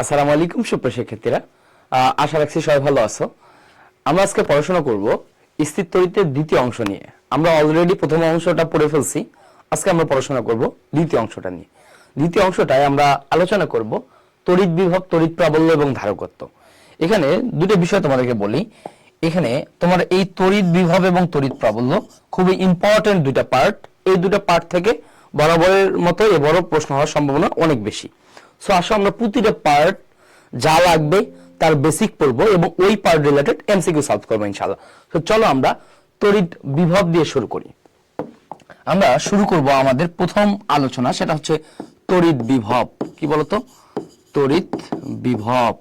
আসসালামু আলাইকুম সুপ্রিয় শিক্ষার্থীরা, আশা রাখছি সবাই ভালো আছো। আমরা আজকে পড়াশোনা করব স্থির তড়িতের দ্বিতীয় অংশ নিয়ে। আমরা অলরেডি প্রথম অংশটা পড়ে ফেলছি, আজকে আমরা পড়াশোনা করব দ্বিতীয় অংশটা নিয়ে। দ্বিতীয় অংশটায় আমরা আলোচনা করব তড়িৎ বিভব, তড়িৎ প্রাবল্য এবং ধারকত্ব। এখানে দুটো বিষয় তোমাদেরকে বলি। এখানে তোমার এই তড়িৎ বিভব এবং তড়িৎ প্রাবল্য খুবই ইম্পর্টেন্ট দুইটা পার্ট। এই দুটো পার্ট থেকে বরাবরের মতো এবারও প্রশ্ন হওয়ার সম্ভাবনা অনেক বেশি। সো আসো আমরা প্রতিটা পার্ট যা লাগবে তার বেসিক পড়বো এবং ওই পার্ট রিলেটেড এমসিকিউ সলভ করবো ইনশাআল্লাহ। তো চলো আমরা তড়িৎ বিভব দিয়ে শুরু করি। আমরা শুরু করব আমাদের প্রথম আলোচনা, সেটা হচ্ছে তড়িৎ বিভব। কি বলতো? তড়িৎ বিভব।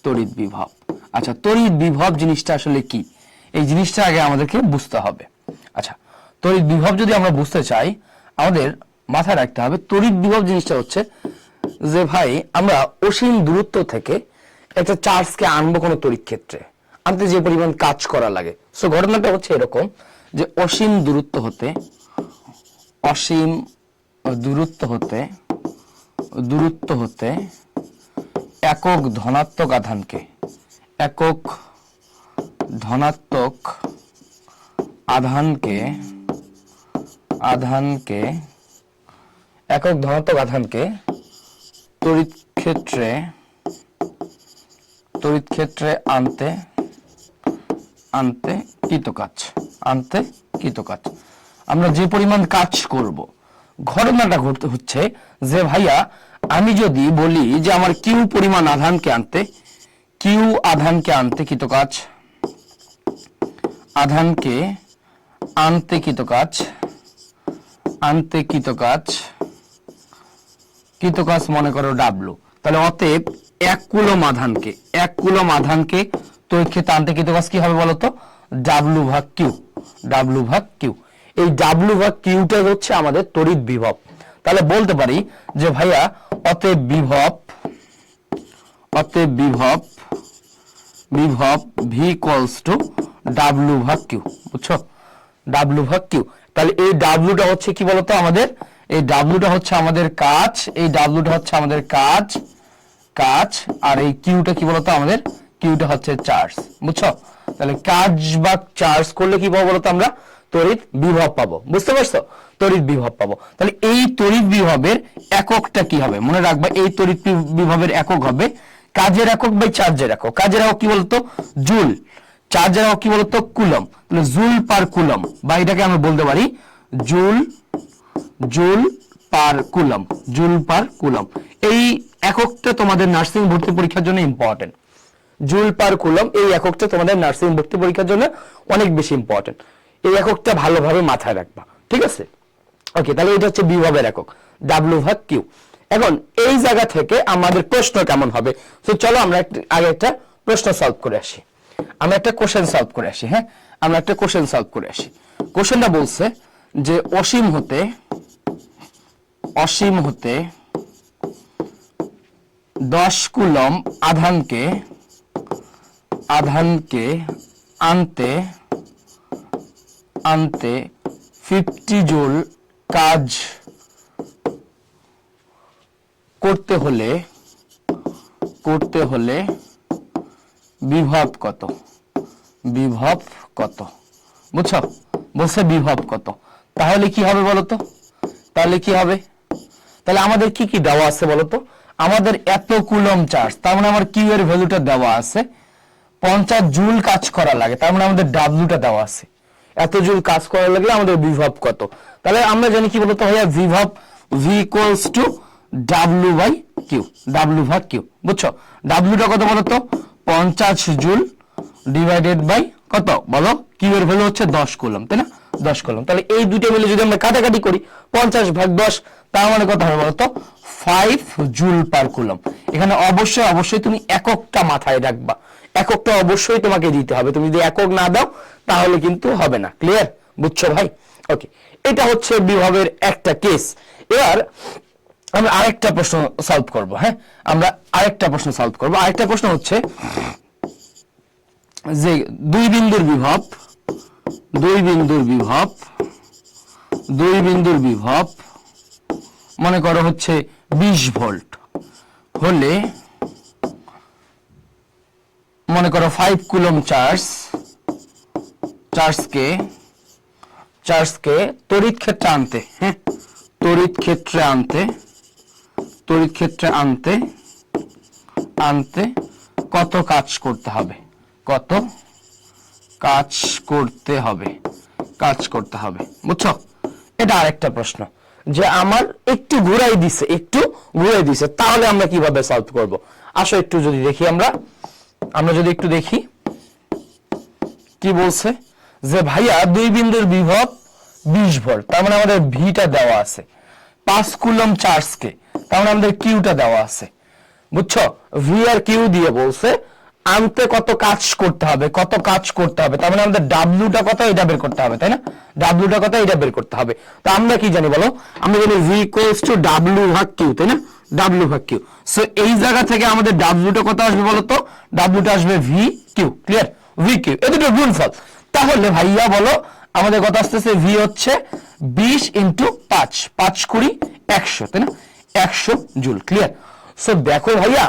তড়িৎ বিভব। আচ্ছা, তড়িৎ বিভব জিনিসটা আসলে কি, এই জিনিসটা আগে আমাদেরকে বুঝতে হবে। আচ্ছা, তড়িৎ বিভব যদি আমরা বুঝতে চাই, আমাদের মাথায় রাখতে হবে তড়িৎ বিভব জিনিসটা হচ্ছে যে ভাই আমরা অসীম দূরত্ব থেকে একটা চার্জকে আনবো কোনো তড়িৎ ক্ষেত্রে, আনতে যে পরিমাণ কাজ করা লাগে। সো ঘটনাটা হচ্ছে এরকম যে অসীম দূরত্ব হতে একক ধনাত্মক আধানকে একক ধনাত্মক আধানকে তড়িৎ ক্ষেত্রে আনতে কৃতকাজ। আমরা যে পরিমাণ কাজ করব, ঘটনাটা ঘটতে হচ্ছে যে ভাইয়া আমি যদি বলি যে আমার কিউ পরিমাণ আধানকে আনতে কৃতকাজ, কৃতকাজ মনে করো ডাব্লু। তাহলে অতএব 1 কুলম আধানকে তড়িৎ ক্ষেত্রে আনতে কৃতকাজ কি হবে বলতো? ডাব্লু ভাগ কিউ। এই ডাব্লু ভাগ কিউটা হচ্ছে আমাদের তড়িৎ বিভব। তাহলে বলতে পারি যে ভাইয়া অতএব বিভব ভি ইকুয়ালস টু ডাব্লু ভাগ কিউ। বুঝছো? ডাব্লু ভাগ কিউ। তাহলে এই ডাব্লুটা হচ্ছে কি বলতো আমাদের? এই ডাব্লুটা হচ্ছে আমাদের কাজ, আর এই কিউটা কি বলতো আমাদের? কিউটা হচ্ছে চার্জ। বুঝছো? তাহলে কাজ বা চার্জ করলে কি পাবো বলতো? আমরা তড়িৎ বিভব পাবো। বুঝতে পারছো? তড়িৎ বিভব পাবো। তাহলে এই তড়িৎ বিভবের এককটা কি হবে মনে রাখবা। এই তড়িৎ বিভবের একক হবে কাজের একক বাই চার্জের একক। কাজের একক কি বলতো? জুল। চার্জের একক কি বলতো? কুলম। তাহলে জুল পার কুলম, বা এটাকে আমরা বলতে পারি জুল পার কুলম। এই এককটা তোমাদের নার্সিং ভর্তি পরীক্ষার জন্য ইম্পর্টেন্ট। জুল পার কুলম এই এককটা তোমাদের নার্সিং ভর্তি পরীক্ষার জন্য অনেক বেশি ইম্পর্টেন্ট। এই এককটা ভালোভাবে মাথায় রাখবা, ঠিক আছে? ওকে, তাহলে এটা হচ্ছে বিভবের একক, ডাব্লু ভাগ কিউ। এখন এই জায়গা থেকে আমাদের প্রশ্ন কেমন হবে? তো চলো আমরা আগে একটা প্রশ্ন সলভ করে আসি। আমরা একটা কোশ্চেন সলভ করে আসি। হ্যাঁ, আমরা একটা কোশ্চেন সলভ করে আসি। কোশ্চেনটা বলছে যে অসীম হতে 10 কুলম আধানকে আনতে 50 জুল কাজ করতে হলে বিভব কত? বুঝছো? বলছে বিভব কত। তাহলে কি হবে বলতো? তাহলে আমাদের কি কি দেওয়া আছে বলতো? আমাদের এত কুলম চার্জ, তার মানে আমার কিউ এর ভ্যালুটা দেওয়া আছে। 50 জুল কাজ করা লাগে, তার মানে আমাদের ডাব্লুটা দেওয়া আছে। এত জুল কাজ করা লাগলে আমাদের বিভব কত? তাহলে আমরা জানি কি বলতো ভাইয়া, বিভব V equals to W by Q, W ভাগ কিউ। বুঝছো? ডাব্লুটা কত বলতো? 50 জুল ডিভাইডেড বাই কত বলো? কিউ এর ভ্যালু হচ্ছে 10 কুলম, তাই না? 10 কুলম। তাহলে এই দুটো মিলে যদি আমরা কাটাকাটি করি, 50 ভাগ 10, তার মানে কত হবে বলতো? 5 জুল পার কুলম। এখানে অবশ্যই তুমি এককটা মাথায় রাখবা। এককটা অবশ্যই তোমাকে দিতে হবে। তুমি যদি একক না দাও তাহলে কিন্তু হবে না। ক্লিয়ার? বুঝছো ভাই? ওকে, এটা হচ্ছে বিভবের একটা কেস। এবার আমরা আরেকটা প্রশ্ন সলভ করব। হ্যাঁ, আমরা আরেকটা প্রশ্ন সলভ করব। আরেকটা প্রশ্ন হচ্ছে যে দুই বিন্দুর বিভব মনে করো হচ্ছে 20 ভোল্ট হলে মনে করো 5 কুলম চার্জকে তড়িৎ ক্ষেত্রে আনতে, হ্যাঁ, তড়িৎ ক্ষেত্রে আনতে কত কাজ করতে হবে, বুঝছো? এটা আরেকটা প্রশ্ন যে আমার একটু ঘুরাই দিছে, তাহলে আমরা কিভাবে সলভ করব? আসো একটু যদি দেখি, আমরা যদি একটু দেখি কি বলছে, যে ভাইয়া 2 বিন্দুর বিভব 20 ভোল্ট, তার মানে আমাদের ভিটা দেওয়া আছে। 5 কুলম চার্জকে, তার মানে আমাদের কিউটা দেওয়া আছে, বুঝছো? ভি আর কিউ দিয়ে বলছে আনতে কত কাজ করতে হবে, তার মানে আমাদের ডাব্লিউটা কত এটা বের করতে হবে, তাই না? ডাব্লিউটা কত এটা বের করতে হবে। তো আমরা কি জানি বলো? আমরা জানি ভি ইকুয়ালস টু ডাব্লিউ ভাগ কিউ, তাই না? ডাব্লিউ ভাগ কিউ। সো এই জায়গা থেকে আমাদের ডাব্লিউটা কত আসবে বলো তো? ডাব্লিউটা আসবে V Q, clear? V Q, এই দুটো গুণফল। তাহলে ভাইয়া বলো আমাদের কত আসতেছে? ভি হচ্ছে 20 ইন্টু 5, 5 20 100, তাই না? 100 জুল, ক্লিয়ার? সো দেখো ভাইয়া,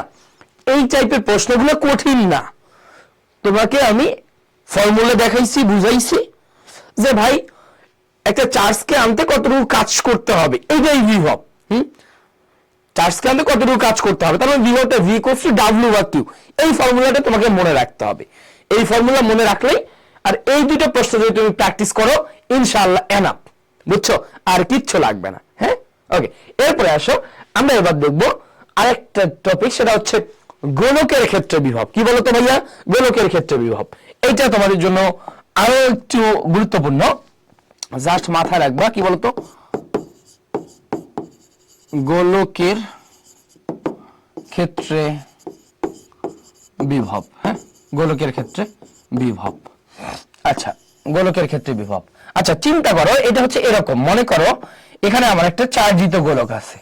এই টাইপের প্রশ্নগুলো কঠিন না। তোমাকে আমি ফর্মুলা দেখাইছি, বুঝাইছি যে ভাই একটা চার্জকে আনতে কতটুকু কাজ করতে হবে, এইটাই বিভব। চার্জকে আনতে কতটুকু কাজ করতে হবে, তার মানে বিভবটা V equals to W by Q. এই ফর্মুলাটা তোমাকে মনে রাখতে হবে। এই ফর্মুলা মনে রাখলেই, আর এই দুটো প্রশ্ন যদি তুমি প্র্যাকটিস করো, ইনশাআল্লাহ এনাফ, বুঝছো? আর কিচ্ছু লাগবে না। হ্যাঁ, ওকে। এরপরে আসো, আমরা এবার দেখবো আরেকটা টপিক, সেটা হচ্ছে গোলকের ক্ষেত্রে বিভব। কি বলতো ভাইয়া? গোলকের ক্ষেত্রে বিভব। এটা তোমাদের জন্য আরো একটু গুরুত্বপূর্ণ, জাস্ট মাথায় রাখবা। কি বলতো? গোলকের ক্ষেত্রে বিভব। হ্যাঁ, গোলকের ক্ষেত্রে বিভব। আচ্ছা, গোলকের ক্ষেত্রে বিভব। আচ্ছা, চিন্তা করো, এটা হচ্ছে এরকম। মনে করো এখানে আমার একটা চার্জিত গোলক আছে,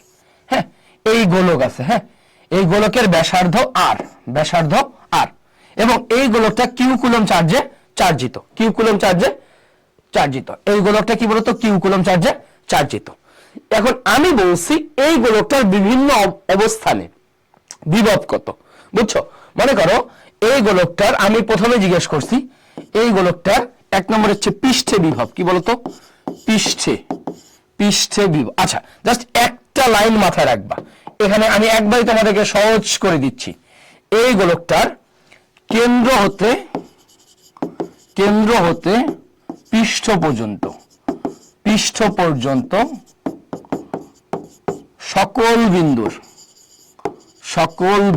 হ্যাঁ, এই গোলক আছে, হ্যাঁ, এই গোলকের ব্যাসার্ধ আর, এবং এই গোলকটা কিউ কুলম চার্জে চার্জিত। এই গোলকটা কি বলতো? কিউ কুলম চার্জে চার্জিত। এখন আমি বলছি এই গোলকটার বিভিন্ন অবস্থানে বিভব কত, বুঝছো? মনে করো এই গোলকটার আমি প্রথমে জিজ্ঞেস করছি, এই গোলকটার 1 নম্বর হচ্ছে পৃষ্ঠে বিভব। কি বলতো? পৃষ্ঠে বিভব। আচ্ছা, জাস্ট একটা লাইন মাথায় রাখবা। এখানে আমি একবারই তোমাদেরকে সহজ করে দিচ্ছি। এই গোলকটার কেন্দ্র হতে পৃষ্ঠ পর্যন্ত সকল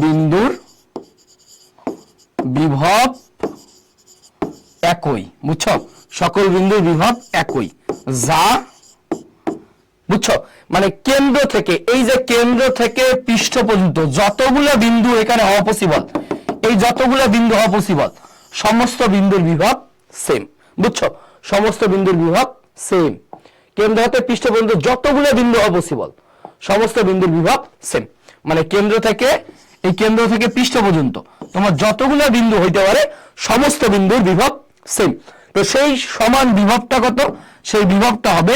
বিন্দুর বিভব একই, বুঝছো? সকল বিন্দুর বিভব একই, যা, বুঝছো? মানে কেন্দ্র থেকে, এই যে কেন্দ্র থেকে পৃষ্ঠ পর্যন্ত যতগুলো বিন্দু এখানে হওয়া পসিবল, এই যতগুলো বিন্দু হওয়া পসিবল, সমস্ত বিন্দুর বিভব সেম, বুঝছো? সমস্ত বিন্দুর বিভব সেম। কেন্দ্র হতে পৃষ্ঠ পর্যন্ত যতগুলো বিন্দু হওয়া পসিবল, সমস্ত বিন্দুর বিভব সেম। মানে কেন্দ্র থেকে পৃষ্ঠ পর্যন্ত তোমার যতগুলো বিন্দু হইতে পারে, সমস্ত বিন্দুর বিভব সেম। তো সেই সমান বিভবটা কত? সেই বিভবটা হবে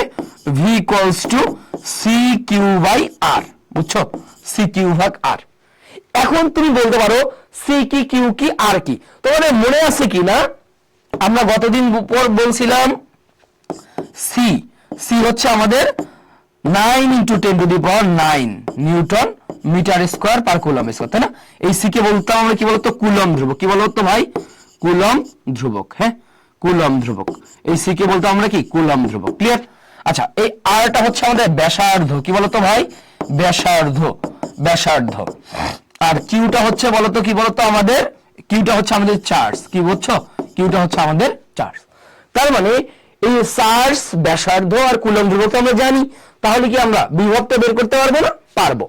V equals to C Q by R, বুঝছো? সি কিউ ভাগ আর। এখন তুমি বলতে পারো সি কি, কিউ কি, আর কি? তোমাদের মনে আছে কি না আমরা গতদিন পর বলছিলাম সি হচ্ছে আমাদের 9 × 10⁹ newton metre square per coulomb square, তাই না? এই সি কে বলতাম আমরা কি বলতো? কুলম ধ্রুবক। কি বলতো ভাই? কুলম ধ্রুবক। হ্যাঁ, কুলম ধ্রুবক। এই সি কে বলতো আমরা কি? কুলম ধ্রুবক, ক্লিয়ার? আচ্ছা, এই আরটা হচ্ছে আমাদের ব্যাসার্ধ। কি বলতো ভাই? ব্যাসার্ধ। আর কিউটা হচ্ছে বলতো, কি বলতো আমাদের? কিউটা হচ্ছে আমাদের চার্জ। কি বুঝছো? কিউটা হচ্ছে আমাদের চার্জ। তার মানে এই চার্জ, ব্যাসার্ধ আর কুলম ধ্রুবক আমরা জানি, তাহলে কি আমরা বিভবটা বের করতে পারবো না? পারবো।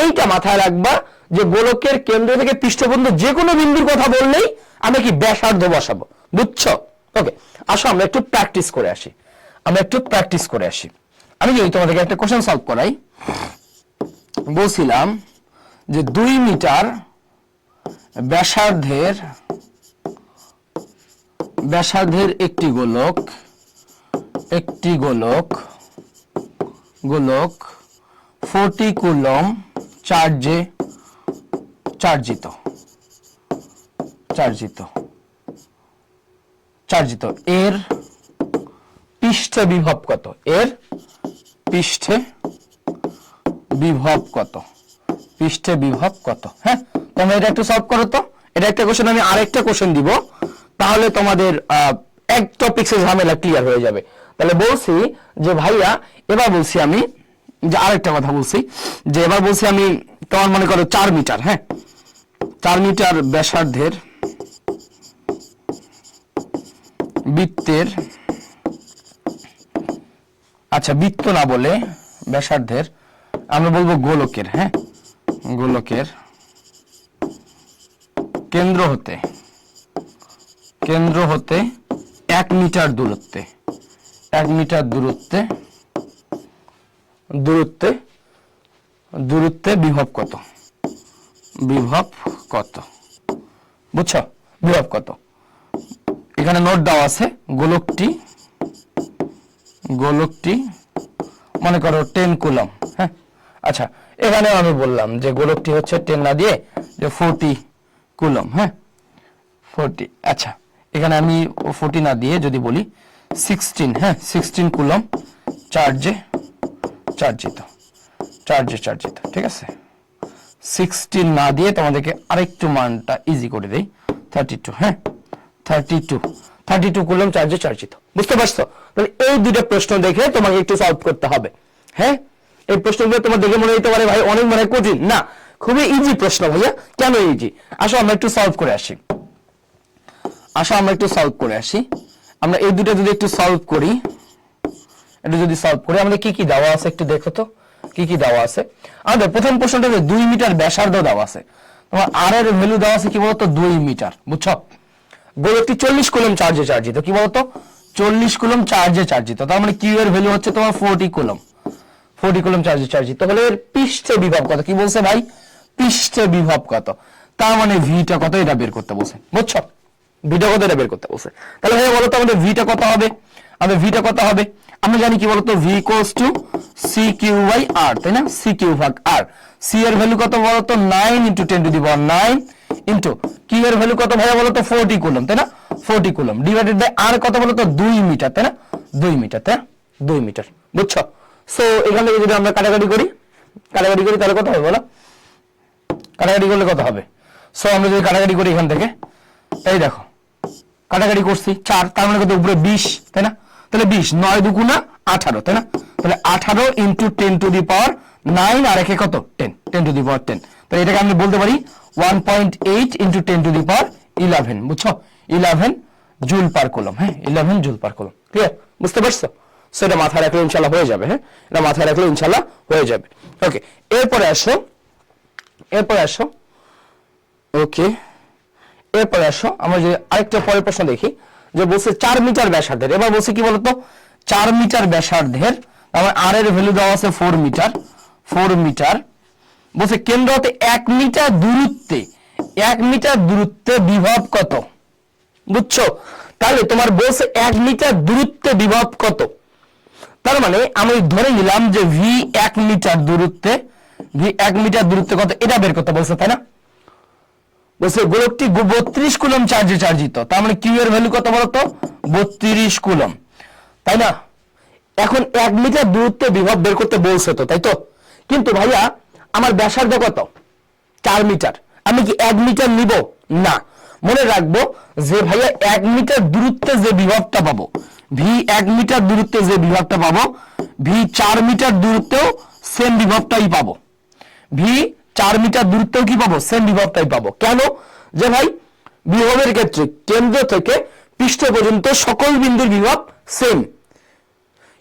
এইটা মাথায় রাখবা যে গোলকের কেন্দ্র থেকে পৃষ্ঠ পর্যন্ত যে কোনো বিন্দুর কথা বললেই আমরা কি ব্যাসার্ধ বসাবো, বুঝছো? ওকে, আসো আমরা একটু প্র্যাকটিস করে আসি। আমি যদি তোমাদেরকে একটা কোশ্চেন সলভ করাই, বলছিলাম যে 2 মিটার ব্যাসার্ধের একটি গোলক 40 কুলম চার্জিত। চার্জিত চার্জিত এর পৃষ্ঠে বিভব কত, এর পৃষ্ঠে বিভব কত, পৃষ্ঠে বিভব কত। হ্যাঁ, তোমরা এটা একটু সলভ করো তো। এটা একটা কোশ্চেন, আমি আরেকটা কোশ্চেন দিব, তাহলে তোমাদের এক টপিকসে ঝামেলা ক্লিয়ার হয়ে যাবে। তাহলে বলছি যে ভাইয়া, এবার বলছি আমি যে আরেকটা কথা বলছি, যে এবার বলছি আমি তোমার মনে করো 4 মিটার, হ্যাঁ 4 মিটার ব্যাসার্ধের বৃত্তের, আচ্ছা বৃত্ত না বলে ব্যাসার্ধের আমরা বলবো গোলকের, হ্যাঁ গোলকের কেন্দ্র হতে 1 মিটার দূরত্বে, 1 মিটার দূরত্বে বিভব কত, বিভব কত, বুঝছো বিভব কত। এখানে নোট দেওয়া আছে, গোলকটি মনে করো 10 কুলম, হ্যাঁ আচ্ছা এখানে আমি বললাম যে গোলকটি হচ্ছে 10 না দিয়ে যে 40 কুলম, হ্যাঁ 40, আচ্ছা এখানে আমি 40 না দিয়ে যদি বলি 16, হ্যাঁ 16 কুলম চার্জিত, ঠিক আছে। 16 না দিয়ে তোমাদেরকে আরেকটু মানটা ইজি করে দেই, 32, হ্যাঁ 32 কুলম চার্জিত, বুঝতে পারছো। তাহলে এই দুটো প্রশ্ন দেখে তোমাকে একটু সলভ করতে হবে। হ্যাঁ, এই প্রশ্নগুলো তোমার দেখে মনে হতে পারে ভাই অনেক মনে কঠিন, না খুবই ইজি প্রশ্ন ভাইয়া। কেন ইজি? আসো আমরা একটু সলভ করে আসি, আমরা এই দুটো যদি একটু সলভ করি, আমাদের কি কি দেওয়া আছে একটু দেখো তো, কি কি দেওয়া আছে। আমাদের প্রথম প্রশ্নটাতে 2 মিটার ব্যাসার্ধ দেওয়া আছে, তোমার আর এর ভ্যালু দেওয়া আছে কি বলতো 2 মিটার, বুঝছো। গোলকটি 40 কুলম চার্জিত, কি বলতো 40 কুলম চার্জিত, তার মানে কিউ এর ভ্যালু হচ্ছে তোমার 40 কুলম চার্জিত। তাহলে এর পৃষ্ঠে বিভব কত, কি বলছে ভাই পৃষ্ঠে বিভব কত, তার মানে ভিটা কত এটা বের করতে বলছে, বুঝছো ভিটা কত এটা বের করতে বলছে। তাহলে ভাই বলতো আমাদের ভিটা কত হবে, আমরা জানি কি বলতো V equals to C Q by R, তাই না, সি কিউ ভাগ আর। সি এর ভ্যালু কত বলতো 9 into 10 to the power 9 into Q এর ভ্যালু কত ভাইয়া বলতো 40 কুলম, তাই না 40 কুলম ডিভাইডেড বাই আর কত বলতো 2 মিটার, তাই না 2 মিটার, তাই 2 মিটার, বুঝছো। সো এখান থেকে যদি আমরা কাটাকাটি করি তাহলে কত হবে বলো, কাটাকাটি করলে কত হবে। সো আমরা যদি কাটাকাটি করি এখান থেকে, এই দেখো কাটাকাটি করছি 4, তার মানে কত উপরে 20, তাই না, তাহলে 20 9 দুগুণা 18, তাই না, তাহলে 18 ইনটু 10 টু দি পাওয়ার 9 আর একে কত 10 টু দি পাওয়ার 10, তাহলে এটাকে আমি বলতে পারি 1.8 ইনটু 10 টু দি পাওয়ার 11, বুঝছো 11 জুল পার কুলম, হ্যাঁ 11 জুল পার কুলম, ক্লিয়ার, বুঝতে পারছো। সো এটা মাথায় রাখলে ইনশাআল্লাহ হয়ে যাবে, হ্যাঁ এটা মাথায় রাখলে ইনশাআল্লাহ হয়ে যাবে। ওকে, এরপরে আসো ওকে, এরপরে আসো আমরা যে আরেকটা পরের প্রশ্ন দেখি, যে বলছে 4 মিটার ব্যাসার্ধের, এবার বলছে কি বলতো 4 মিটার ব্যাসার্ধের, আমার আর এর ভ্যালু দেওয়া আছে 4 মিটার, বলছে কেন্দ্র হতে 1 মিটার দূরত্বে বিভব কত, বুঝছো। তাহলে তোমার বলছে 1 মিটার দূরত্বে বিভব কত, তার মানে আমি ধরে নিলাম যে ভি 1 মিটার দূরত্বে কত এটা বের করতে বলছে, তাই না। বলছে গোলকটি 32 কুলম চার্জিত, তার মানে কিউ এর ভ্যালু কত বলতো 32 কুলম, তাই না। এখন 1 মিটার দূরত্বে বিভব বের করতে বলছে তো, তাই তো। কিন্তু ভাইয়া আমার ব্যাসার্ধ কত 4 মিটার, আমি কি 1 মিটার নিব না, মনে রাখবো যে ভাইয়া 1 মিটার দূরত্বে যে বিভবটা পাবো, ভি 1 মিটার দূরত্বে যে বিভবটা পাবো, ভি 4 মিটার দূরত্বেও সেম বিভবটাই পাবো, ভি 4 মিটার দূরত্বেও কি পাবো সেম বিভবটাই পাবো। কেন, যে ভাই বিভবের ক্ষেত্রে কেন্দ্র থেকে পৃষ্ঠ পর্যন্ত সকল বিন্দুর বিভব সেম,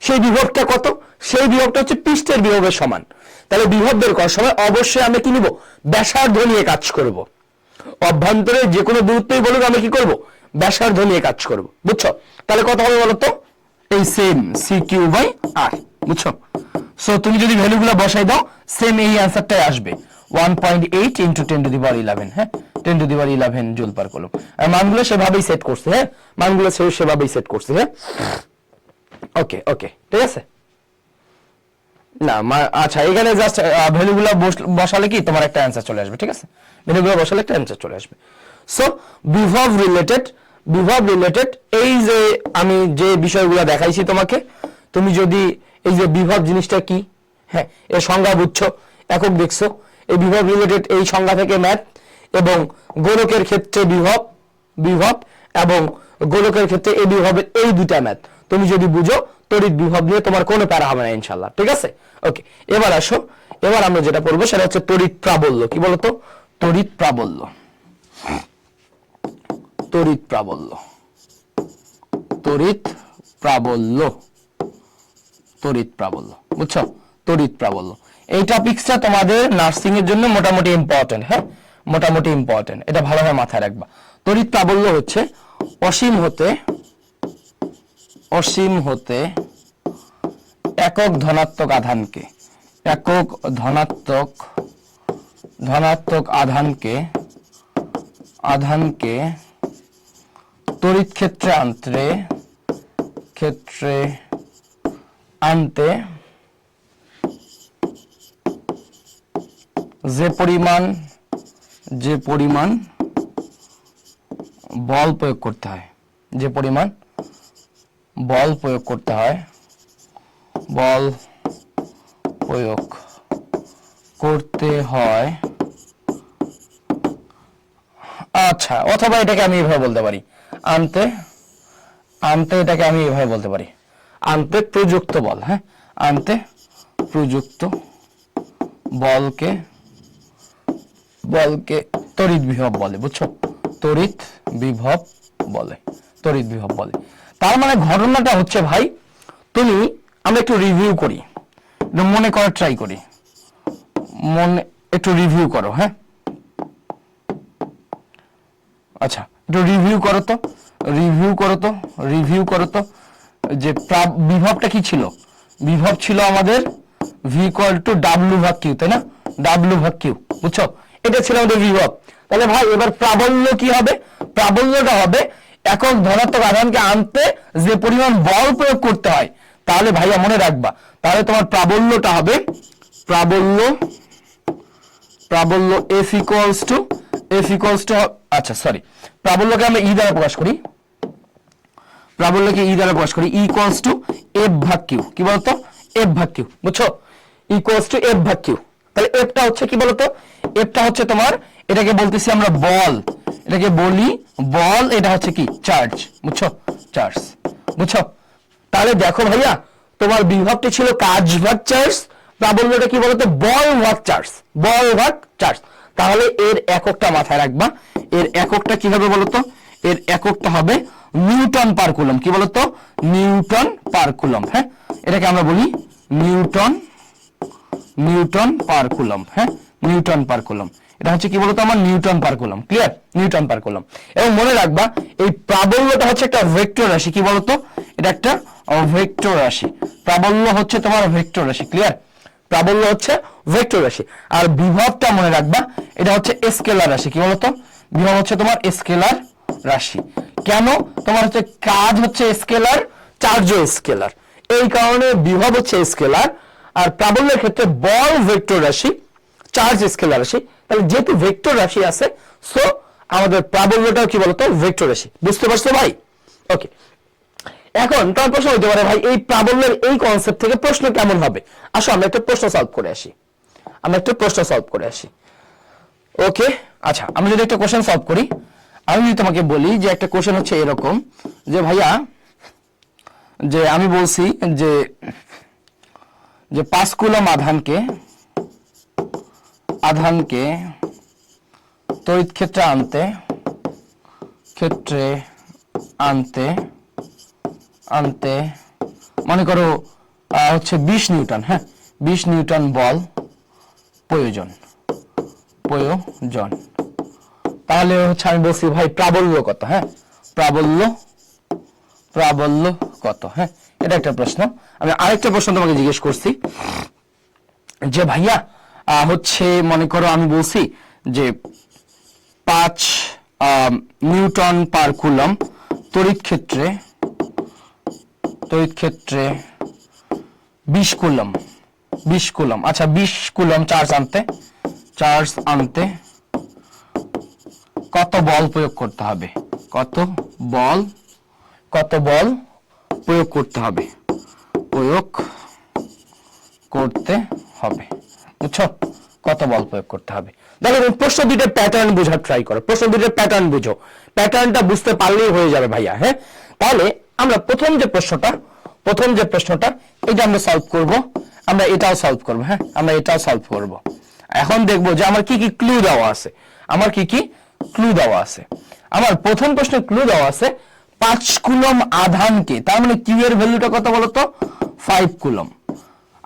সেই বিভবটা কত, সেই বিভবটা হচ্ছে পৃষ্ঠের বিভবের সমান। তাহলে বিভব বের করার সময় অবশ্যই আমরা কি নিব ব্যাসার্ধ নিয়ে কাজ করব, অভ্যন্তরে যে কোনো দূরত্বই বলুক আমি কি করব ব্যাসার্ধ নিয়ে কাজ করব, বুঝছো। তাহলে কত হবে বলতো এই same C Q by R, বুঝছো। সো তুমি যদি ভ্যালুগুলো বসাই দাও সেম এই অ্যানসারটাই আসবে 1.8 ইনটু 10 টু দি পাওয়ার 11, হ্যাঁ 10 to the power 11 joule per coulomb. আর মানগুলো সেভাবেই সেট করছে, হ্যাঁ মানগুলো সেভাবেই সেট করছে, হ্যাঁ ওকে ঠিক আছে। না আচ্ছা এখানে জাস্ট ভ্যালুগুলো বসালে কি তোমার একটা অ্যানসার চলে আসবে, ঠিক আছে ভ্যালুগুলো বসালে একটা অ্যানসার চলে আসবে। সো বিভব রিলেটেড এই যে আমি যে বিষয়গুলো দেখাইছি তোমাকে, তুমি যদি এই যে বিভব জিনিসটা কি, হ্যাঁ এর সংজ্ঞা বুঝছো, একক দেখছো, এই বিভব রিলেটেড এই সংজ্ঞা থেকে ম্যাথ, এবং গোলকের ক্ষেত্রে বিভব এবং গোলকের ক্ষেত্রে এই বিভবের এই দুটা ম্যাথ তুমি যদি বুঝো, তড়িৎ বিভব নিয়ে তোমার কোনো প্যারা হবে না ইনশাআল্লাহ, ঠিক আছে? ওকে, এবার আসো, এবার আমরা যেটা পড়বো সেটা হচ্ছে তড়িৎ প্রাবল্য। কি বলতো? তড়িৎ প্রাবল্য, তড়িৎ প্রাবল্য, তড়িৎ প্রাবল্য, তড়িৎ প্রাবল্য, বুঝছো? তড়িৎ প্রাবল্য এই টপিকসটা তোমাদের নার্সিং এর জন্য মোটামুটি ইম্পর্টেন্ট, হ্যাঁ মোটামুটি ইম্পর্টেন্ট, এটা ভালোভাবে মাথায় রাখবা। তড়িৎ প্রাবল্য হচ্ছে অসীম হতে একক ধনাত্মক আধানকে তড়িৎ ক্ষেত্রে আনতে যে পরিমাণ বল প্রয়োগ করতে হয়, আচ্ছা, অথবা এটাকে আমি এভাবে বলতে পারি, আনতে এটাকে আমি এভাবে বলতে পারি, আনতে প্রযুক্ত বল, হ্যাঁ আনতে প্রযুক্ত বলকে তড়িৎ বিভব বলে, বুঝছো? তড়িৎ বিভব বলে। তার মানে ঘটনাটা হচ্ছে ভাই, আমরা একটু রিভিউ করি, মনে করার ট্রাই করি, একটু রিভিউ করো, হ্যাঁ আচ্ছা একটু রিভিউ করো তো যে বিভবটা কি ছিল? বিভব ছিল আমাদের ভি ইকুয়াল টু ডাব্লিউ ভাগ কিউ, তাই না? ডাব্লিউ ভাগ কিউ, বুঝছো? এটা ছিল আমাদের বিভব। তাহলে ভাই এবার প্রাবল্য কি হবে? প্রাবল্যটা হবে একক ধনাত্মক আধানকে আনতে যে পরিমাণ বল প্রয়োগ করতে হয়। তাহলে ভাইয়া মনে রাখবা, তাহলে তোমার প্রাবল্যটা হবে প্রাবল্য এফ ইকুয়ালস টু আচ্ছা সরি, প্রাবল্যকে আমরা ই দ্বারা প্রকাশ করি, ই ইকুয়ালস টু এফ ভাগ কিউ। কি বলতো? এফ ভাগ কিউ, বুঝছো? ইকুয়ালস টু এফ ভাগ কিউ। তাহলে এফটা হচ্ছে কি বলতো? এফটা হচ্ছে তোমার, এটাকে বলতেছি আমরা বল, এটাকে বলি বল, এটা হচ্ছে কি? চার্জ, বুঝছো? চার্জ, বুঝছো? তাহলে দেখো ভাইয়া, তোমার বিভবটি ছিল কাজ ভাগ চার্জ, প্রাবল্যটা কি বলতো? বল ভাগ চার্জ। তাহলে এর এককটা মাথায় রাখবা, এর এককটা কি হবে বলতো? এর এককটা হবে নিউটন পার কুলম। কি বলতো? নিউটন পার কুলম, হ্যাঁ এটাকে আমরা বলি নিউটন পার কুলম, হ্যাঁ নিউটন পার কুলম। এটা হচ্ছে কি বলতো? আমার নিউটন পার কুলম। ক্লিয়ার? নিউটন পার কুলম। এবং মনে রাখবা, এই প্রাবল্যটা হচ্ছে একটা ভেক্টর রাশি। কি বলতো? এটা একটা ভেক্টর রাশি। প্রাবল্য হচ্ছে তোমার ভেক্টর রাশি। ক্লিয়ার? প্রাবল্য হচ্ছে ভেক্টর রাশি। আর বিভবটা মনে রাখবা, এটা হচ্ছে স্কেলার রাশি। কি বলতো? বিভব হচ্ছে তোমার স্কেলার রাশি। কেন? তোমার হচ্ছে কাজ হচ্ছে স্কেলার, চার্জও স্কেলার, এই কারণে বিভব হচ্ছে স্কেলার। আর প্রাবল্যের ক্ষেত্রে বল ভেক্টর রাশি, চার্জ স্কেলার রাশি। তাহলে যেহেতু ভেক্টর রাশি আছে, সো আমাদের প্রাবল্যটাও কি বলতো? ভেক্টর রাশি। বুঝতে পারছো ভাই? ওকে, এখন তোমার প্রশ্ন হতে পারে, ভাই এই প্রাবল্যের এই কনসেপ্ট থেকে প্রশ্ন কেমন হবে? আসো আমরা একটা প্রশ্ন সলভ করে আসি। ওকে, আচ্ছা আমরা যদি একটা কোশ্চেন সলভ করি, আমি যদি তোমাকে বলি যে একটা কোশ্চেন হচ্ছে এরকম যে ভাইয়া, যে আমি বলছি যে 5 কুলম আধানকে তড়িৎ ক্ষেত্রে আনতে মনে করো হচ্ছে 20 নিউটন, হ্যাঁ 20 নিউটন বল প্রয়োজন। তাহলে হচ্ছে আমি বলছি ভাই প্রাবল্য কত? হ্যাঁ প্রাবল্য কত? হ্যাঁ এটা একটা প্রশ্ন। আমি আরেকটা প্রশ্ন তোমাকে জিজ্ঞেস করছি যে ভাইয়া হচ্ছে মনে করো আমি বলছি যে 5 নিউটন পার কুলম তড়িৎ ক্ষেত্রে 20 কুলম, আচ্ছা 20 কুলম চার্জ আনতে কত বল প্রয়োগ করতে হবে, কত বল প্রয়োগ করতে হবে, বুঝছো? কত বল প্রয়োগ করতে হবে। দেখো তুমি প্রশ্ন দুইটার প্যাটার্ন বোঝার ট্রাই করো, প্রশ্ন দুইটার প্যাটার্ন বুঝো, প্যাটার্নটা বুঝতে পারলেই হয়ে যাবে ভাইয়া। হ্যাঁ, তাহলে আমরা প্রথম যে প্রশ্নটা এটা আমরা সলভ করব, আমরা এটাও সলভ করব। হ্যাঁ, আমরা এটাও সলভ করব। এখন দেখবো যে আমার কি কি ক্লু দেওয়া আছে, আমার প্রথম প্রশ্নে ক্লু দেওয়া আছে 5 কুলম আধানকে, তার মানে কিউ এর ভ্যালুটা কত বলতো? 5 কুলম।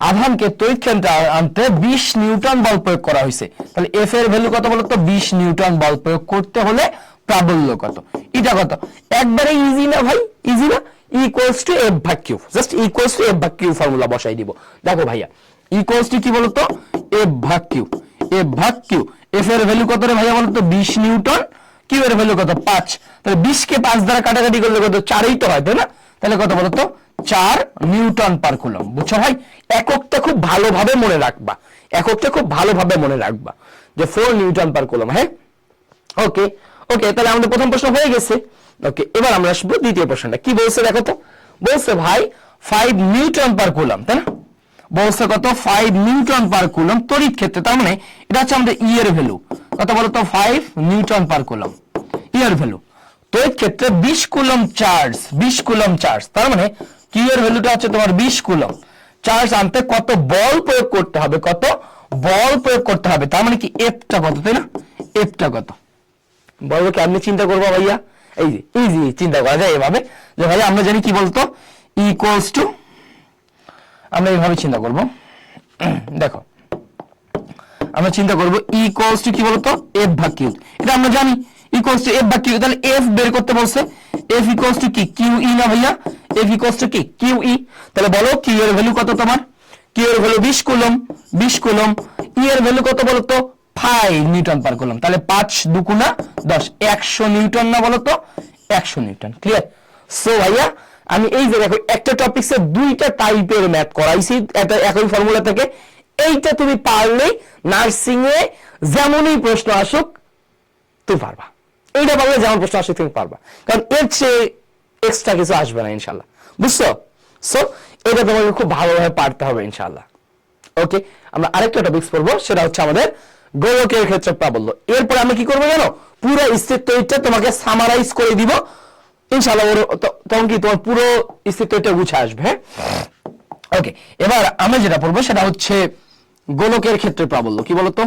আধানকে তড়িৎ ক্ষেত্রে আনতে 20 নিউটন বল প্রয়োগ করা হয়েছে, তাহলে এফ এর ভ্যালু কত বলতো? 20 নিউটন বল প্রয়োগ করতে হলে প্রাবল্য কত? এটা কত? একবারে ইজি না ভাই, ইজি না? ইকুয়ালস টু এফ ভাগ Q, just equals to F ভাগ কিউ ফর্মুলা বসাই দিব। দেখো ভাইয়া, ইকুয়ালস টু কি বলতো? এফ ভাগ কিউ, এফ এর ভ্যালু কত রে ভাইয়া বলতো? 20 নিউটন, কিউ এর ভ্যালু কত? 5। তাহলে 20 কে 5 দ্বারা কাটাকাটি করলে কত? 4ই তো হয়, তাই না? তাহলে কত বলতো? 4 নিউটন পার কুলম। বুঝছো ভাই? এককটা খুব ভালোভাবে মনে রাখবা, যে 4 নিউটন পার কুলম। হ্যাঁ, ওকে, তাহলে আমাদের প্রথম প্রশ্ন হয়ে গেছে। ওকে, এবার আমরা আসবো দ্বিতীয় প্রশ্নটা। কি বলছে দেখো তো? বলছে ভাই 5 নিউটন পার কুলম, তাই না? বলছে কত? 5 নিউটন পার কুলম তড়িৎ ক্ষেত্রে, তার মানে এটা হচ্ছে আমাদের ই এর ভ্যালু। কত বলতো? 5 নিউটন পার কুলম ই এর ভ্যালু। তড়িৎ ক্ষেত্রে 20 কুলম চার্জ, তার মানে কি এর ভ্যালুটা হচ্ছে তোমার 20 কুলম চার্জ আনতে কত বল প্রয়োগ করতে হবে, তার মানে কি এফটা কত, তাই না? এফটা কত বলবো? কেমনি চিন্তা করবো ভাইয়া? এই যে ইজি চিন্তা করা যায় এভাবে, যে ভাইয়া আমরা জানি কি বলতো? ইকুয়ালস টু, আমরা এইভাবে চিন্তা করব। দেখো, আমরা চিন্তা করব ইকুয়ালস টু কি বলতো? এফ ভাগ কিউ। এটা আমরা জানি ইকুয়ালস টু এফ ভাগ কিউ। তাহলে এফ বের করতে বলছে, এফ ইকুয়ালস টু কি? কিউ ই না ভাইয়া? এফ ইকুয়ালস টু কি? কিউ ই। তাহলে বলো কিউ এর ভ্যালু কত তোমার? কিউ এর ভ্যালু 20 কুলম, ই এর ভ্যালু কত বলতো? 5 নিউটন পার কুলম। তাহলে 5 দুগুণা 10, 100 নিউটন না বলতো? 100 নিউটন। ক্লিয়ার? সো ভাইয়া, আমি এই যে দেখো একটা টপিকসে দুইটা টাইপের ম্যাথ করাইছি একটা একই ফর্মুলা থেকে। এইটা তুমি পারলেই নার্সিং এ যেমনই প্রশ্ন আসুক তুমি পারবা। এইটা পারলে যেমন প্রশ্ন আসুক তুমি পারবা, কারণ এর চেয়ে এক্সট্রা কিছু আসবে না ইনশাল্লাহ। বুঝছো? সো এটা তোমাকে খুব ভালোভাবে পারতে হবে ইনশাল্লাহ। ওকে, আমরা আরেকটা টপিকস পড়বো, সেটা হচ্ছে আমাদের গোলকের ক্ষেত্রে প্রাবল্য। এরপর আমি কি করবো জানো? পুরো স্থিরটা তোমাকে সামারাইজ করে দিব ইনশাআল্লাহ। তখন কি তোমার পুরো স্থিরটা গুছে আসবে। হ্যাঁ, ওকে, এবার আমরা যেটা পড়বো সেটা হচ্ছে গোলকের ক্ষেত্রে প্রাবল্য। কি বলতো?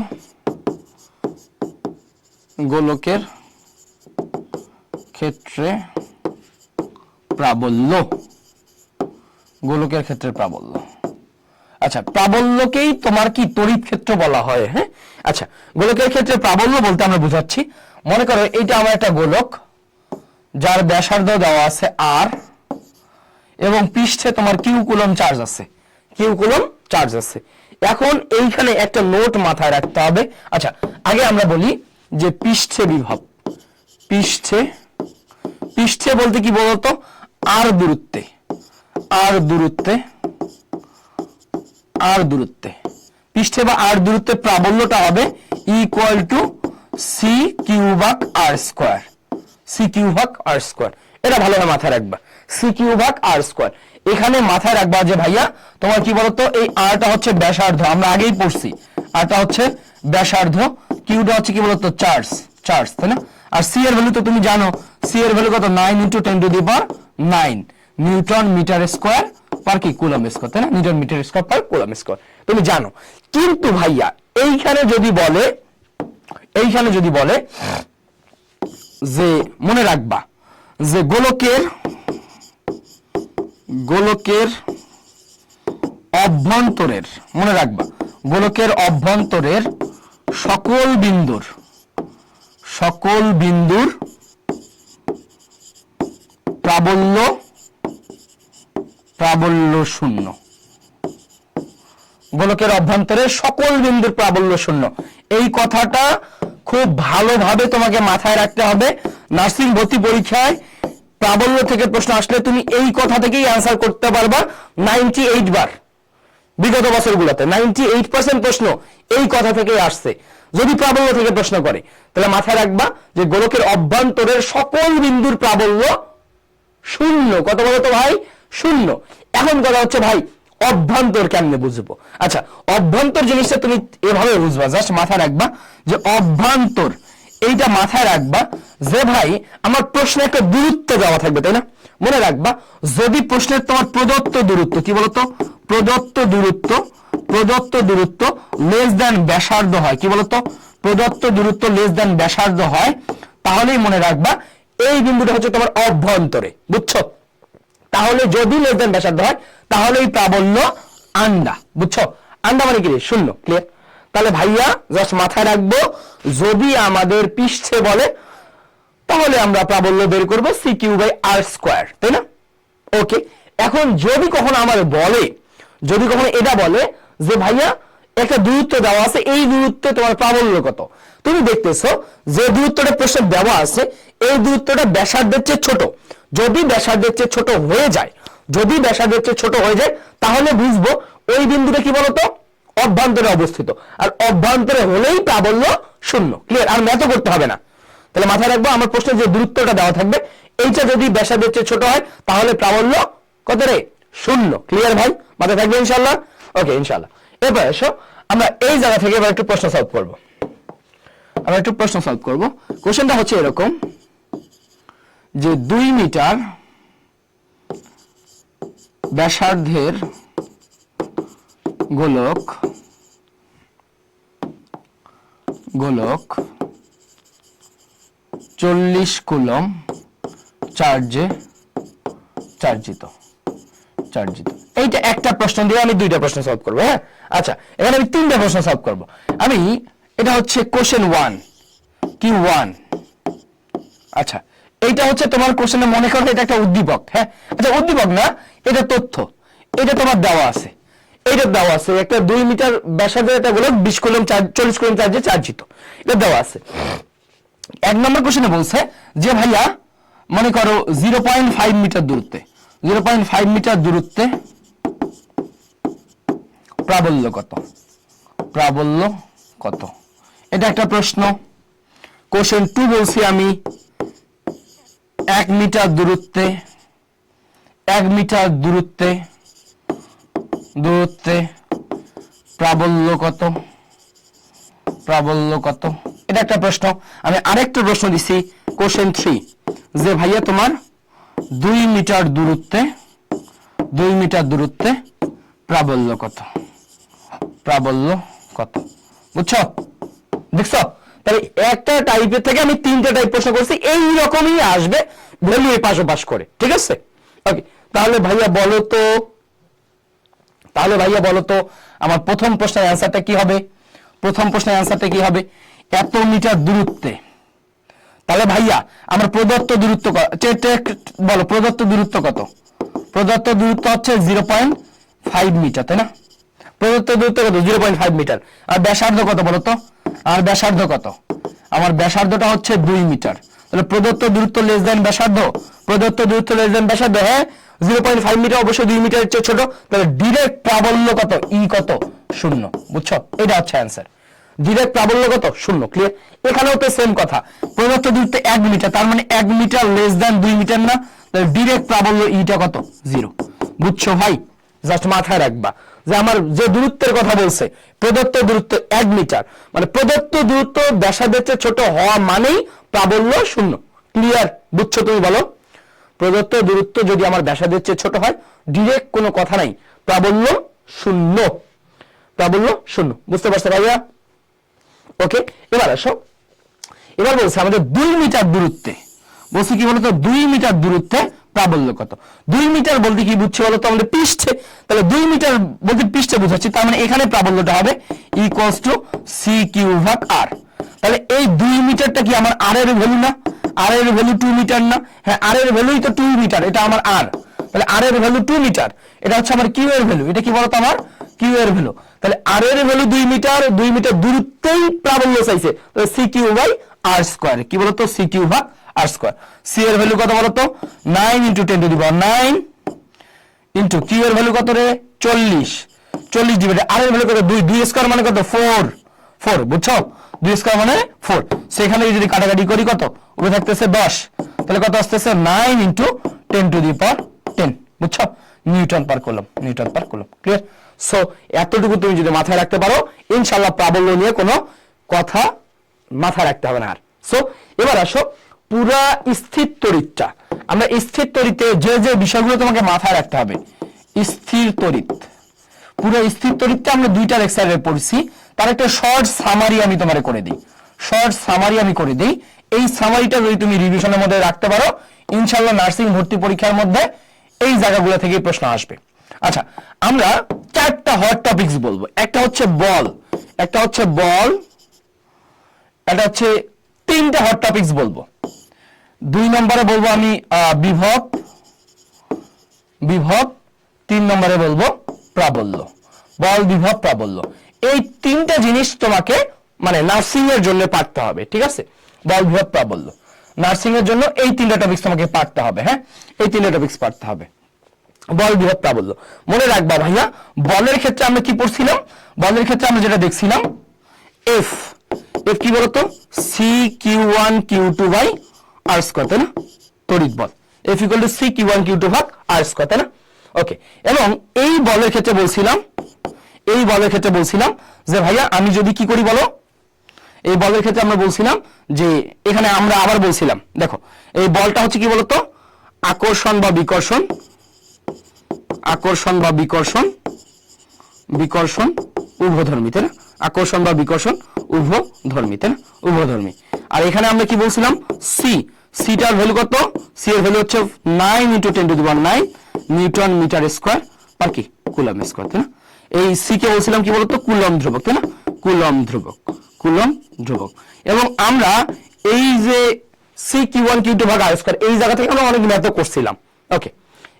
গোলকের ক্ষেত্রে প্রাবল্য, আচ্ছা, প্রাবল্যকেই তোমার কি তড়িৎ ক্ষেত্র বলা হয়। হ্যাঁ, আচ্ছা, গোলকের ক্ষেত্রে প্রাবল্য বলতে আমরা বুঝাচ্ছি, মনে করো এইটা আমার একটা গোলক যার ব্যাসার্ধ দেওয়া আছে আর, এবং পৃষ্ঠে তোমার কিউ কুলম চার্জ আছে। এখন এইখানে একটা নোট মাথায় রাখতে হবে। আচ্ছা, আগে আমরা বলি যে পৃষ্ঠে বিভব, পৃষ্ঠে বলতে কি বলতো? আর দূরত্বে পৃষ্ঠে বা আর দূরত্বে প্রাবল্যটা হবে ইকুয়াল টু সি কিউ ভাগ আর স্কয়ার, এটা ভালোভাবে মাথায় রাখবা। সি কিউ ভাগ আর স্কয়ার, এখানে মাথায় রাখবা যে ভাইয়া তোমার কি বলতো? এই আরটা হচ্ছে ব্যাসার্ধ, আমরা আগেই পড়ছি, আরটা হচ্ছে ব্যাসার্ধ, কিউটা হচ্ছে কি বলতো? চার্জ, তাই না? আর সি এর ভ্যালু তো তুমি জানো, সি এর ভ্যালু কত? 9 × 10⁹ নিউটন মিটার স্কয়ার পার কি কুলম স্কয়ার, তাই না? Newton metre square per coulomb square তুমি জানো। কিন্তু ভাইয়া এইখানে যদি বলে যে মনে রাখবা যে গোলকের অভ্যন্তরের, মনে রাখবা গোলকের অভ্যন্তরের সকল বিন্দুর প্রাবল্য শূন্য। গোলকের অভ্যন্তরে সকল বিন্দুর প্রাবল্য শূন্য, এই কথাটা খুব ভালোভাবে তোমাকে মাথায় রাখতে হবে। নার্সিং ভর্তি পরীক্ষায় প্রাবল্য থেকে প্রশ্ন আসলে তুমি এই কথা থেকেই অ্যান্সার করতে পারবা 98 বার। বিগত বছরগুলোতে 98% প্রশ্ন এই কথা থেকে আসছে। যদি প্রাবল্য থেকে প্রশ্ন করে তাহলে মাথায় রাখবা যে গোলকের অভ্যন্তরের সকল বিন্দুর প্রাবল্য শূন্য। কত বলো তো ভাই? শূন্য। এখন কথা হচ্ছে ভাই অভ্যন্তর কেমনে বুঝবো? আচ্ছা, অভ্যন্তর জিনিসটা তুমি এভাবে বুঝবা, জাস্ট মাথায় রাখবা যে অভ্যন্তর, এইটা মাথায় রাখবা যে ভাই আমার প্রশ্নে একটা দূরত্ব দেওয়া থাকবে, তাই না? মনে রাখবা যদি প্রশ্নের তোমার প্রদত্ত দূরত্ব, কি বলতো, প্রদত্ত দূরত্ব লেস দ্যান ব্যাসার্ধ হয়, কি বলতো, প্রদত্ত দূরত্ব লেস দ্যান ব্যাসার্ধ হয়, তাহলেই মনে রাখবা এই বিন্দুটা হচ্ছে তোমার অভ্যন্তরে। বুঝছো? তাহলে যদি লেস দ্যান ব্যাসার্ধ হয় তাহলেই প্রাবল্য আন্ডা। বুঝছো? আন্ডা মানে কি? শূন্য। ক্লিয়ার? তাহলে ভাইয়া জাস্ট মাথায় রাখবো যদি আমাদের পৃষ্ঠে বলে তাহলে আমরা প্রাবল্য বের করবো c³r², তাই না? ওকে, এখন যদি কখনো আমার বলে, যদি কখনো এটা বলে যে ভাইয়া একটা দূরত্ব দেওয়া আছে, এই দূরত্বে তোমার প্রাবল্য কত, তুমি দেখতেছো যে দূরত্বটা প্রশ্নে দেওয়া আছে এই দূরত্বটা ব্যাসার্ধের চেয়ে ছোট। যদি ব্যাসার্ধের চেয়ে ছোট হয়ে যায়, তাহলে বুঝবো ওই বিন্দুটা কি বলতো, অভ্যন্তরে অবস্থিত, আর অভ্যন্তরে হলেই প্রাবল্য শূন্য। ক্লিয়ার? আর ম্যাথও করতে হবে না। তাহলে মাথায় রাখবো আমার প্রশ্নে যে দূরত্বটা দেওয়া থাকবে এইটা যদি ব্যাসার্ধের চেয়ে ছোট হয় তাহলে প্রাবল্য কত রে? শূন্য। ক্লিয়ার ভাই? মাথায় থাকবে ইনশাল্লাহ? ওকে, ইনশাল্লাহ। এরপর এসো আমরা এই জায়গা থেকে এবার একটু প্রশ্ন সলভ করব। কোশ্চেনটা হচ্ছে এরকম যে 2 মিটার ব্যাসার্ধের গোলক 40 কুলম চার্জে চার্জিত। এইটা একটা প্রশ্ন দিয়ে আমি 2টা প্রশ্ন সলভ করবো। হ্যাঁ, আচ্ছা, এখানে আমি 3টা প্রশ্ন সলভ করবো। আমি এটা হচ্ছে কোশ্চেন 1 কি 1। আচ্ছা, এইটা হচ্ছে তোমার কোশ্চেনে মনে করো এটা একটা উদ্দীপক। হ্যাঁ, আচ্ছা, উদ্দীপক না, এটা তথ্য, এটা তোমার দেওয়া আছে, একটা 2 মিটার ব্যাসার্ধের একটা গোলক 40 কুলম চার্জে চার্জিত, এটা দেওয়া আছে। 1 নম্বর কোশ্চেনে বলছে যে ভাইয়া মনে করো 0.5 মিটার দূরত্বে, প্রাবল্য কত, এটা একটা প্রশ্ন। কোশ্চেন 2 বলছি আমি 1 মিটার দূরত্বে প্রাবল্য কত, এটা একটা প্রশ্ন। আমি আরেকটা প্রশ্ন দিছি কোশ্চেন 3 যে ভাইয়া তোমার 2 মিটার দূরত্বে প্রাবল্য কত। বুঝছো? দেখছো? তাহলে একটা টাইপের থেকে আমি 3টা টাইপ প্রশ্ন করছি, এই রকমই আসবে ভ্যালু এ পাশ করে। ঠিক আছে? ওকে, তাহলে ভাইয়া বলো তো আমার প্রথম প্রশ্নের অ্যানসারটা কি হবে? এত মিটার দূরত্বে, তাহলে ভাইয়া আমার প্রদত্ত দূরত্ব বলো, প্রদত্ত দূরত্ব কত? প্রদত্ত দূরত্ব হচ্ছে 0.5 মিটার, তাই না? প্রদত্ত দূরত্ব কত? 0.5 মিটার। আর ব্যাসার্ধ কত বলো তো? আমার ব্যাসার্ধটা হচ্ছে 2 মিটার। তাহলে প্রদত্ত দূরত্ব লেস দ্যান ব্যাসার্ধ, হ্যাঁ, 0.5 মিটার অবশ্যই 2 মিটারের চেয়ে ছোট। তাহলে ডিরেক্ট প্রাবল্য কত? কত? শূন্য। বুঝছো? এটা হচ্ছে অ্যান্সার। ডিরেক্ট প্রাবল্য কত? শূন্য। ক্লিয়ার? এখানেও তো সেম কথা, প্রদত্ত দূরত্ব 1 মিটার, তার মানে 1 মিটার লেস দ্যান 2 মিটার না, তাহলে ডিরেক্ট প্রাবল্য ইটা কত? 0। বুঝছো ভাই? জাস্ট মাথায় রাখবা যে আমার যে দূরত্বের কথা বলছে প্রদত্ত দূরত্ব 1 মিটার, মানে প্রদত্ত দূরত্ব ব্যাসার্ধের চেয়ে ছোট হওয়া মানেই প্রাবল্য শূন্য। ক্লিয়ার? বুঝছো? তুমি বলো, প্রদত্ত দূরত্ব যদি আমার ব্যাসার্ধের চেয়ে ছোট হয় ডিরেক্ট কোনো কথা নাই, প্রাবল্য শূন্য। বুঝতে পারছো ভাইয়া? ওকে, এবার আসো, এবার বলছে আমাদের 2 মিটার দূরত্বে, বলছি কি বলতো 2 মিটার দূরত্বে প্রাবল্য কত। 2 মিটার বলতে কি বুঝছি বলতো? আমাদের পৃষ্ঠে, তাহলে 2 মিটার বলতে পৃষ্ঠে বুঝাচ্ছি, তার মানে এখানে প্রাবল্যটা হবে c³r। তাহলে এই 2 মিটারটা কি আমার r এর ভ্যালু না? r এর ভ্যালু 2 মিটার না? হ্যাঁ, r এর ভ্যালুই তো 2 মিটার, এটা আমার r। তাহলে r এর ভ্যালু 2 মিটার, এটা হচ্ছে আমার q এর ভ্যালু। এটা কি বলতো? আমার q এর ভ্যালু। তাহলে r এর ভ্যালু 2 মিটার, 2 মিটার দূরত্বেই প্রাবল্য চাইছে, তাহলে c³r²। কি বলতো? c³r²। c এর ভ্যালু কত বলতো? 9 × 10⁹ ইন্টু q এর ভ্যালু কত রে? 40 40 ডিভাইডেড আর এর ভ্যালু কত 2, 2 স্কয়ার মানে কত 4, 4 বুঝছো 2 স্কয়ার মানে 4। সেখানে যদি কাটাকাটি করি কত উপরে থাকতেছে 10, তাহলে কত আসতেছে 9 × 10 টু দি পাওয়ার 10 বুঝছো নিউটন পার কুলম, নিউটন পার কুলম। ক্লিয়ার? সো এতটুকু তুমি যদি মাথায় রাখতে পারো ইনশাআল্লাহ প্রাবল্য নিয়ে কোনো কথা মাথায় রাখতে হবে না আর। সো এবার আসো পুরা স্থির তড়িৎটা, আমরা স্থির তড়িতে যে যে বিষয়গুলো তোমাকে মাথায় রাখতে হবে, স্থির তড়িৎ, পুরো স্থির তড়িৎটা আমরা দুইটা লেকচারে পড়ছি, তার একটা শর্ট সামারি আমি তোমারে করে দিই, শর্ট সামারি আমি করে দিই। এই সামারিটা যদি তুমি রিভিশনের মধ্যে রাখতে পারো ইনশাআল্লাহ নার্সিং ভর্তি পরীক্ষার মধ্যে এই জায়গাগুলো থেকে প্রশ্ন আসবে। আচ্ছা আমরা চারটা হট টপিকস বলবো, একটা হচ্ছে বল, একটা হচ্ছে বল, এটা হচ্ছে তিনটা হট টপিকস বলবো। 2 নম্বরে বলবো আমি বিভব, বিভব 3 নম্বরে বলবো প্রাবল্য, বল বিভব প্রাবল্য। এই তিনটা জিনিস তোমাকে মানে নার্সিং এর জন্য পড়তে হবে, ঠিক আছে? বল বিভব প্রাবল্য নার্সিং এর জন্য এই তিনটা টপিকস তোমাকে পড়তে হবে। হ্যাঁ এই তিনটা টপিকস পড়তে হবে, বল বিভব প্রাবল্য। মনে রাখবা ভাইয়া বলের ক্ষেত্রে আমরা কি পড়ছিলাম, বলের ক্ষেত্রে আমরা যেটা দেখছিলাম এফ, এফ কি বলতো CQ1 Q2 by R square, তাই না? তড়িৎ বল F = CQ1 Q2 ভাগ আর স্কয়ার, তাই না? ওকে, এবং এই বলের ক্ষেত্রে বলছিলাম, এই বলের ক্ষেত্রে বলছিলাম যে ভাইয়া আমি যদি কি করি বলো, এই বলের ক্ষেত্রে আমরা বলছিলাম যে এখানে আমরা আবার বলছিলাম দেখো এই বলটা হচ্ছে কি বলতো আকর্ষণ বা বিকর্ষণ, আকর্ষণ বা বিকর্ষণ, বিকর্ষণ উভধর্মী, তাই না? আকর্ষণ বা বিকর্ষণ উভধর্মী, তাই না? উভধর্মী। আর এখানে আমরা কি বলছিলাম সি, সিটার ভ্যালু কত, সি এর ভ্যালু হচ্ছে 9 × 10 to the power 9 newton metre square per কি কুলম স্কয়ার, তাই না? এই সি কে বলছিলাম কি বলতো কুলম ধ্রুবক, তাই না? কুলম ধ্রুবক, কুলম ধ্রুবক। এবং আমরা এই যে CQ1 Q2 ভাগ আর স্কয়ার এই জায়গা থেকে আমরা অনেক ম্যাথ করছিলাম। ওকে,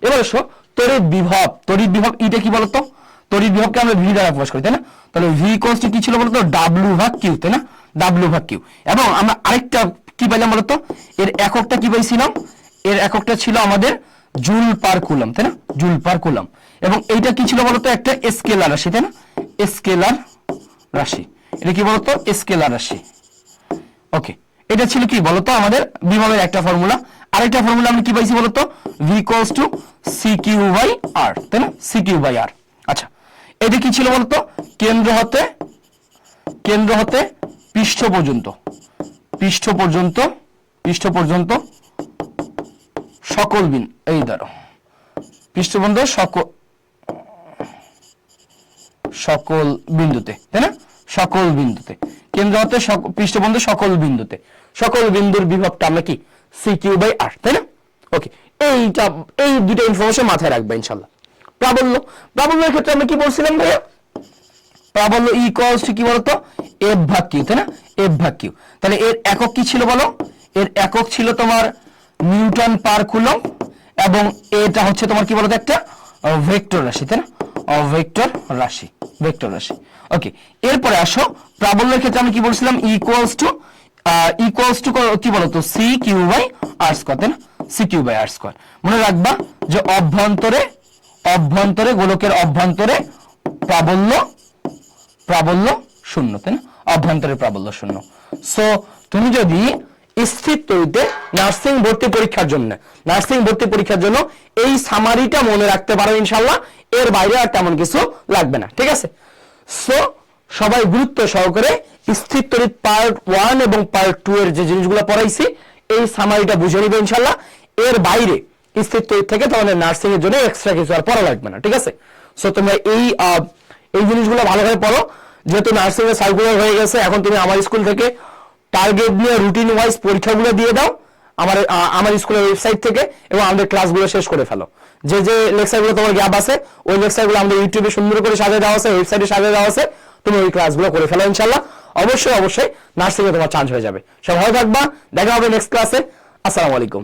এবার এসো তড়িৎ বিভব, তড়িৎ বিভব এটা কি বলতো, তড়িৎ বিভবকে আমরা ভি দ্বারা প্রকাশ করি, তাই না? তাহলে ভি ইকুয়ালস টু কি ছিল বলতো W ভাগ কিউ, তাই না? W ভাগ কিউ। এবং আমরা আরেকটা কি পাইলাম বলতো, এর এককটা কি পাইছিলাম, এর এককটা ছিল আমাদের জুল পার কুলম, তাই না? Joule per coulomb. এবং এইটা কি ছিল বলতো একটা স্কেলার রাশি, তাই না? স্কেলার রাশি, এটা কি বলতো স্কেলার রাশি। ওকে, এটা ছিল কি বলতো আমাদের বিভবের একটা ফর্মুলা। আরেকটা ফর্মুলা আমরা কি পাইছি বলতো V = CQ/R, তাই না? CQ/R। আচ্ছা এটা কি ছিল বলতো কেন্দ্র হতে, কেন্দ্র হতে পৃষ্ঠ পর্যন্ত, পৃষ্ঠ পর্যন্ত, পৃষ্ঠ পর্যন্ত সকল বিন এই ধরো পৃষ্ঠ পর্যন্ত সকল বিন্দুতে, তাই না? সকল বিন্দুতে, কেন্দ্র হতে পৃষ্ঠ পর্যন্ত সকল বিন্দুতে, সকল বিন্দুর বিভবটা আমরা কি CQ/R, তাই না? ওকে, এইটা এই দুটো ইনফরমেশন মাথায় রাখবে ইনশাআল্লাহ। প্রাবল্য, প্রাবল্যের ক্ষেত্রে আমরা কি বলছিলাম ভাইয়া, প্রাবল্য ইকুয়ালস টু কি বলতো F ভাগ কিউ, তাই না? F ভাগ কিউ। তাহলে এর একক কি ছিল বলো, এর একক ছিল তোমার নিউটন পার কুলম, এবং এটা হচ্ছে তোমার কি বলতো একটা ভেক্টর রাশি, তাই না? ভেক্টর রাশি, ভেক্টর রাশি। ওকে, এরপরে আসো প্রাবল্যের ক্ষেত্রে আমি কি বলছিলাম ইকুয়ালস টু কি বলতো CQ/R স্কয়ার, তাই না? CQ/R square. মনে রাখবা যে অভ্যন্তরে, অভ্যন্তরে গোলকের অভ্যন্তরে প্রাবল্য, প্রাবল্য শূন্য, তাই না? অভ্যন্তরে প্রাবল্য শূন্য। সো তুমি যদি স্থির তড়িতে নার্সিং ভর্তি পরীক্ষার জন্য, নার্সিং ভর্তি পরীক্ষার জন্য এই সামারিটা মনে রাখতে পারো ইনশাআল্লাহ, এর বাইরে আর তেমন কিছু লাগবে না, ঠিক আছে? সো সবাই গুরুত্ব সহকারে স্থির তড়িৎ পার্ট 1 এবং পার্ট 2 এর যে জিনিসগুলো পড়াইছি এই সামারিটা বুঝে নিবে ইনশাআল্লাহ। এর বাইরে স্থির তড়িৎ থেকে তোমাদের নার্সিং এর জন্য এক্সট্রা কিছু আর পড়া লাগবে না, ঠিক আছে? সো তোমরা এই জিনিসগুলো ভালোভাবে পড়ো। যেহেতু নার্সিং এর সার্কুলার হয়ে গেছে, এখন তুমি আমার স্কুল থেকে টার্গেট নিয়ে রুটিন ওয়াইজ পরীক্ষাগুলো দিয়ে দাও আমার স্কুলের ওয়েবসাইট থেকে, এবং আমাদের ক্লাসগুলো শেষ করে ফেলো। যে যে লেকচারগুলো তোমার গ্যাপ আছে ওই লেকচারগুলো আমাদের ইউটিউবে সুন্দর করে সাজিয়ে দেওয়া আছে, ওয়েবসাইটে সাজিয়ে দেওয়া আছে, তুমি ওই ক্লাসগুলো করে ফেলো ইনশাআল্লাহ। অবশ্যই অবশ্যই নার্সিং এ তোমার চান্স হয়ে যাবে। সব ভালো থাকবা, দেখা হবে নেক্সট ক্লাসে। আসসালামু আলাইকুম।